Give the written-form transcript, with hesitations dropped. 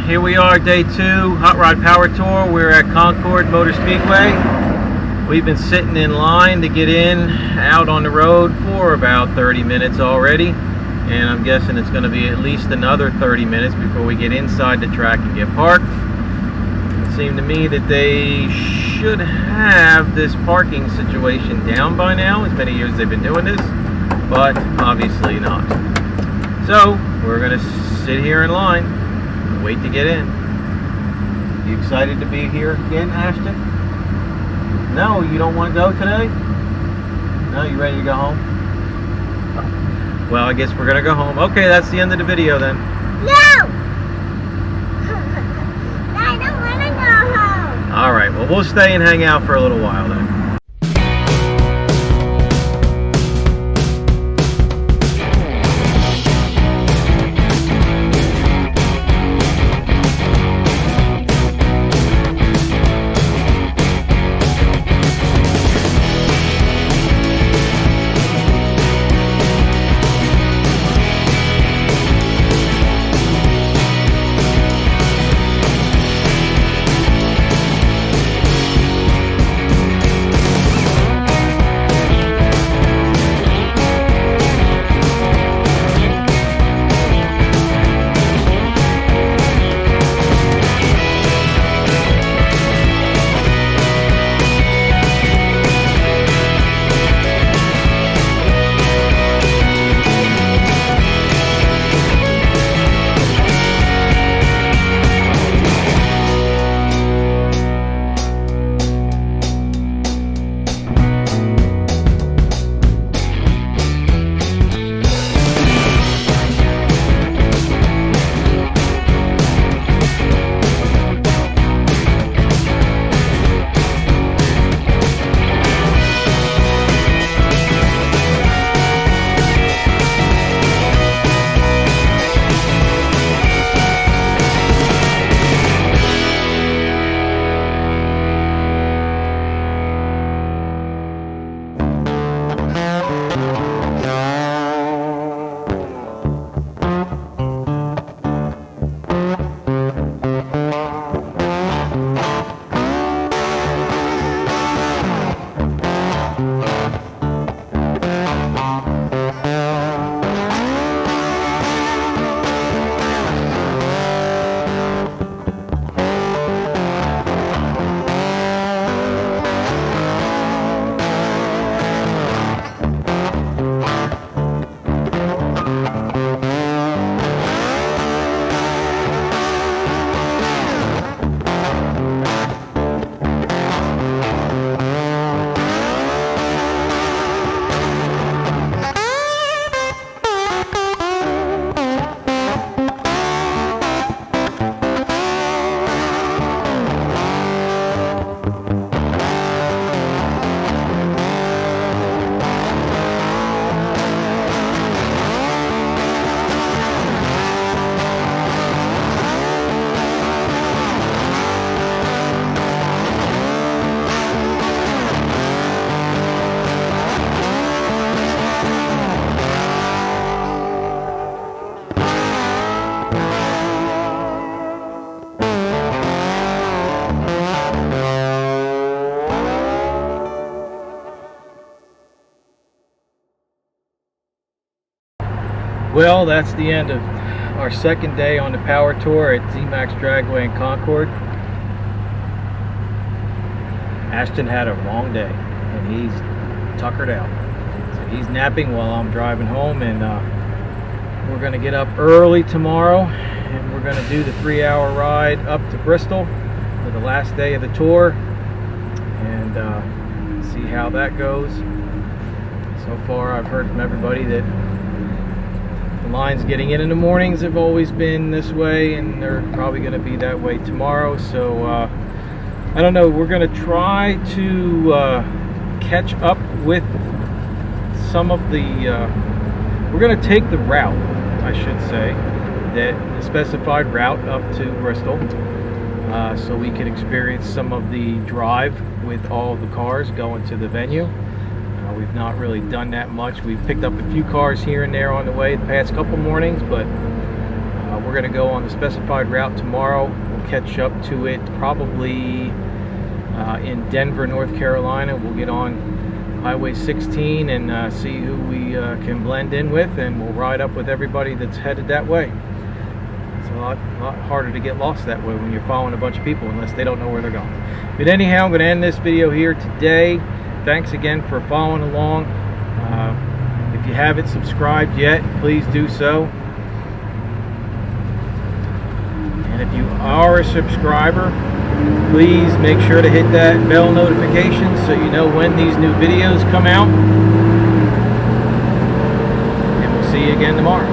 here we are, day 2, Hot Rod Power Tour. We're at Concord Motor Speedway. We've been sitting in line to get in, out on the road for about 30 minutes already. And I'm guessing it's going to be at least another 30 minutes before we get inside the track and get parked. It seemed to me that they should have this parking situation down by now, as many years as they've been doing this, but obviously not. So we're going to sit here in line and wait to get in. You excited to be here again, Ashton? No, you don't want to go today? No, you ready to go home? Well, I guess we're going to go home. Okay, that's the end of the video then. No! I don't want to go home. Alright, well, we'll stay and hang out for a little while then. Well, that's the end of our second day on the power tour at ZMAX Dragway in Concord. Ashton had a long day and he's tuckered out. So he's napping while I'm driving home, and we're going to get up early tomorrow and we're going to do the 3-hour ride up to Bristol for the last day of the tour and see how that goes. So far I've heard from everybody that the lines getting in the mornings have always been this way, and they're probably going to be that way tomorrow. So I don't know, we're going to try to catch up with some of the we're going to take the route, I should say, that the specified route up to Bristol, so we can experience some of the drive with all the cars going to the venue. We've not really done that much. We've picked up a few cars here and there on the way the past couple mornings, but We're going to go on the specified route tomorrow. We'll catch up to it probably in Denver, North Carolina. We'll get on Highway 16 and see who we can blend in with, and we'll ride up with everybody that's headed that way. It's a lot harder to get lost that way when you're following a bunch of people unless they don't know where they're going. But anyhow, I'm going to end this video here today. Thanks again for following along. If you haven't subscribed yet, please do so. And if you are a subscriber, please make sure to hit that bell notification so you know when these new videos come out. And we'll see you again tomorrow.